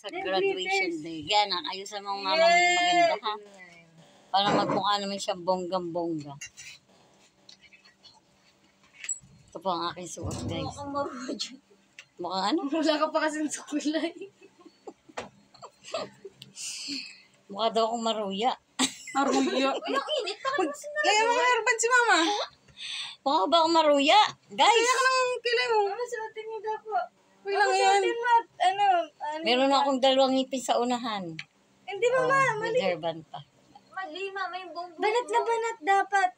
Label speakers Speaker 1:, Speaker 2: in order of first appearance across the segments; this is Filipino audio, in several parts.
Speaker 1: sa graduation day. Yan, ayusan mo ang mama mo maganda ha. Para magmukha naman siya bonggang-bongga. Ito po ang aking suot, guys. Mukhang ano?
Speaker 2: Wala ka pa kasing sukulay.
Speaker 1: Mukha daw akong maruya.
Speaker 3: Maruya.
Speaker 2: Ang init pa kasi na.
Speaker 3: Lagyan mo ng hairband si mama.
Speaker 1: Mukha ba akong maruya? Guys!
Speaker 3: Kaya ka nang kilay mo.
Speaker 2: Mama, suotin niyo daw po.
Speaker 3: Uy lang yan.
Speaker 2: Ano?
Speaker 1: Meron akong 2 ngipin sa unahan.
Speaker 2: Hindi mama,
Speaker 1: May hairband pa.
Speaker 2: mali mama yung buong buhok. Banat na banat dapat.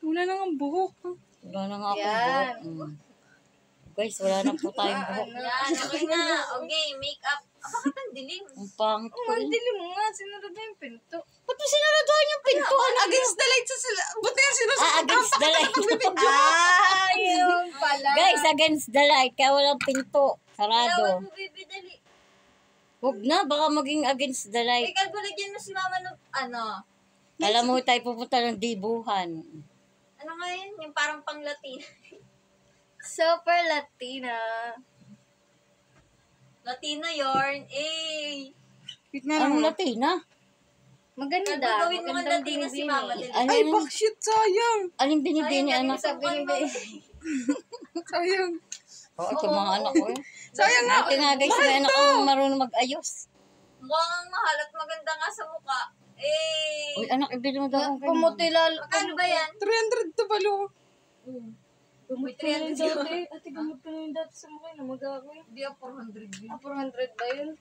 Speaker 3: Wala nang ang buhok.
Speaker 1: Wala na nga akong
Speaker 2: Yan.
Speaker 1: buhok. Guys, wala na po tayong buhok.
Speaker 2: Yan, okay na. Okay, makeup. Bakit ang dilim?
Speaker 1: Ang pangit ko.
Speaker 2: Ang dilim mo nga, sinunod na yung pinto.
Speaker 1: Ba't mo sinaraduhan yung pintuan?
Speaker 3: Against the light sa sila. Buti yan sinusunod.
Speaker 1: Against the light.
Speaker 2: Yun pala.
Speaker 1: Guys, against the light. Kaya walang pinto.
Speaker 2: Lawan
Speaker 1: Sarado.
Speaker 2: mo, baby, dali.
Speaker 1: Huwag na, baka maging against the light.
Speaker 2: Ikaw, lagyan mo si mama ng,
Speaker 1: Alam mo, tayo pupunta ng dibuhan.
Speaker 2: ano nga yun? Yung parang pang Latina. Super Latina. Latina yarn. Eh.
Speaker 3: Wait nga
Speaker 1: Anong
Speaker 3: lang.
Speaker 1: Latina?
Speaker 2: Maganda. Gagawin mo nga Latina si mama. Dali.
Speaker 3: Ay, bakshit. Sayang.
Speaker 1: Anong binibini anak?
Speaker 2: Sabi ni baby.
Speaker 3: Sayang.
Speaker 1: Oo, ito mga anak ko eh.
Speaker 3: Sayang nga.
Speaker 1: Ito nga guys, may anak akong marunong mag-ayos.
Speaker 2: Mukhang mahal at maganda nga sa mukha. Eh.
Speaker 1: Uy, anak, ibili mo daw akong ganyan.
Speaker 2: Pumuti lalo. Magkano ba yan?
Speaker 3: 300 to balo.
Speaker 2: Gamot ko na yung dati. Ate, gamot ko na yung dati sa mukha. Namaga ako yun. Hindi, 400 yun. 400 ba yun?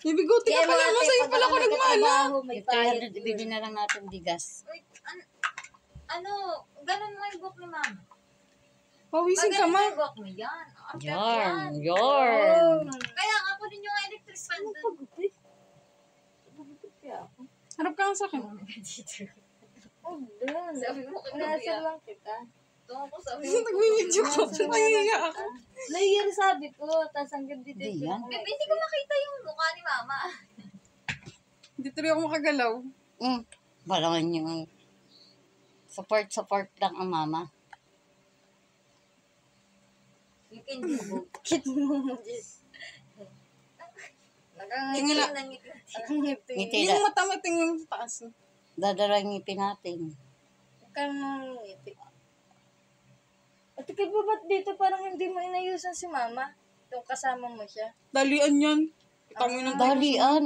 Speaker 3: Ibiguti ka pala mo. Sa'yo pala ko nagmana.
Speaker 2: May
Speaker 1: Ito yan, ibili na lang natin bigas.
Speaker 2: Wait, ano, ganun mo yung book ni mama.
Speaker 3: Pawisin ka ma.
Speaker 2: yung book mo yan.
Speaker 1: Yarn, yarn.
Speaker 2: Kaya nga po din yung electric fan doon.
Speaker 3: Harap ka nga sa akin.
Speaker 2: Oh, doon. Sabi mo kagabi lang kita. Tungo ko sabi mo.
Speaker 3: Nag-video ko. Nangiyak ako.
Speaker 2: Layer sabi ko, tapos hanggang dito.
Speaker 1: Hindi yan.
Speaker 2: Bebe, hindi ko makita yung mukha ni mama.
Speaker 3: Hindi tuloy ako makagalaw.
Speaker 1: Balangan yung support lang ang mama.
Speaker 2: You can do both. Kit mo.
Speaker 3: Tingin na.
Speaker 2: Nakangiti.
Speaker 1: Ngiti
Speaker 3: Yung
Speaker 1: na.
Speaker 3: mata mo tingin sa taas.
Speaker 1: Dadara yung ngipin natin.
Speaker 2: Nakangiti. Ate, kaya ba ba't dito parang hindi mo inayusan si mama? Yung kasama mo siya.
Speaker 3: Dalian yan. Kita mo yun ang
Speaker 1: Dalian,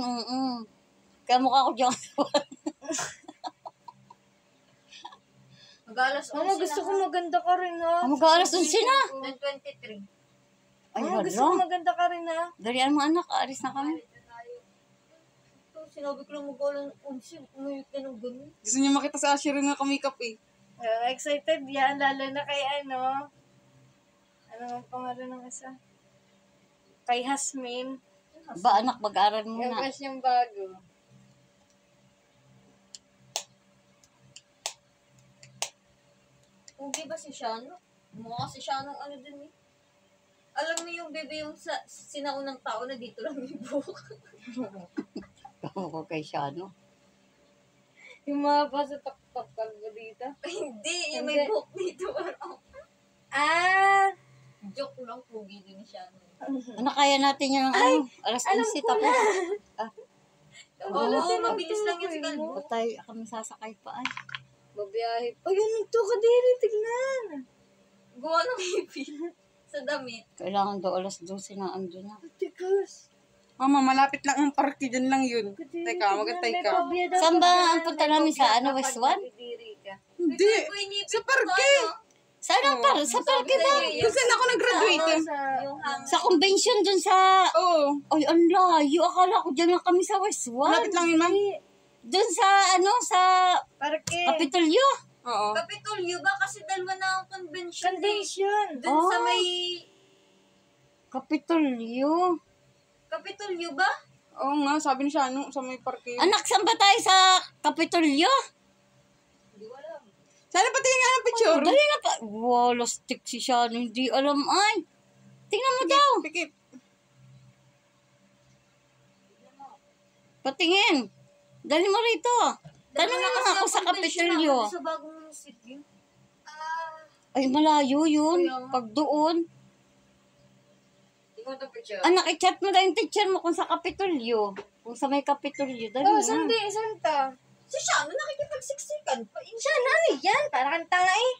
Speaker 1: Kaya mukha ko dyan.
Speaker 2: Mag-alas 11
Speaker 4: Mama, gusto ko maganda ka rin ha.
Speaker 1: Mag-aalas dun sila.
Speaker 2: 23.
Speaker 1: Ay,
Speaker 4: Mama, gusto ko
Speaker 1: hala.
Speaker 4: maganda ka rin ha.
Speaker 1: Dalian mo anak, aalis na kami.
Speaker 2: Ito, sinabi ko lang mag-alas 11. Umayot na ng ganun.
Speaker 3: Gusto niya makita sa Asher na kumikap eh.
Speaker 4: Excited yan, lalo na kay ano. Ano ang pangalan ng isa? Kay Hasmin.
Speaker 1: Ba anak, mag-aaral
Speaker 4: Yung
Speaker 1: muna.
Speaker 4: crush niyang bago.
Speaker 2: Pugi ba si Shano? Mukha si Shano ano din eh. Alam mo yung bebe yung sa sinaunang tao na dito lang yung buhok.
Speaker 1: Ako ko kay Shano.
Speaker 4: Yung mga pa sa tok-tok dito.
Speaker 2: Hindi, yung may buhok dito.
Speaker 4: Ah!
Speaker 2: Joke lang, pugi din ni Shano.
Speaker 1: Ano kaya natin yung alas 11 tapos.
Speaker 2: Oo, mabilis lang yung sigal.
Speaker 1: Patay, kami sasakay pa ay.
Speaker 4: Babiyahe. Ay, ano to ka diri, tignan.
Speaker 2: Gawa ng ipin sa damit.
Speaker 1: Kailangan daw alas 12 na ando na.
Speaker 4: Tikas.
Speaker 3: Mama, malapit lang ang party. Dyan lang yun. Teka, magantay ka.
Speaker 1: Saan ba ang punta namin sa West 1?
Speaker 3: Hindi. Sa parke.
Speaker 1: Saan ang par? Sa parke ba?
Speaker 3: Kung saan ako nag-graduate.
Speaker 2: Yung hang.
Speaker 1: Sa convention dun sa...
Speaker 3: Oo.
Speaker 1: Ay, ang layo. Akala ko dyan lang kami sa West 1.
Speaker 3: Malapit lang yun, ma'am.
Speaker 1: Dun sa, sa
Speaker 4: Parke.
Speaker 1: Kapitolyo.
Speaker 3: Oo.
Speaker 2: Kapitolyo ba? Kasi dalawa na ang convention.
Speaker 4: Convention.
Speaker 2: Doon sa
Speaker 1: Oh.
Speaker 2: may...
Speaker 1: Kapitolyo.
Speaker 2: Kapitolyo ba?
Speaker 3: Oo nga, sabi ni Shano sa may parke.
Speaker 1: Anak, saan ba tayo sa Kapitolyo?
Speaker 2: Hindi ko alam.
Speaker 3: Sana patingin nga ng picture.
Speaker 1: Dali na pa. Wala stick si Shano. Hindi alam ay. Tingnan mo daw.
Speaker 3: Pikit.
Speaker 1: Patingin. Dali mo rito. Tanong naman ako sa Kapitolyo.
Speaker 2: Sa bagong munisipyo.
Speaker 1: Ay, malayo yun.
Speaker 2: Kaya nga.
Speaker 1: Pag doon.
Speaker 2: Tingnan mo itong picture.
Speaker 1: Anak, i-chat mo na yung teacher mo kung sa Kapitolyo. Kung sa may Kapitolyo, dali
Speaker 2: Oh,
Speaker 1: na.
Speaker 2: saan to?
Speaker 3: Si Shana nakikipagsiksikan pa.
Speaker 2: Siya, ano yan? Parang kang tanga eh.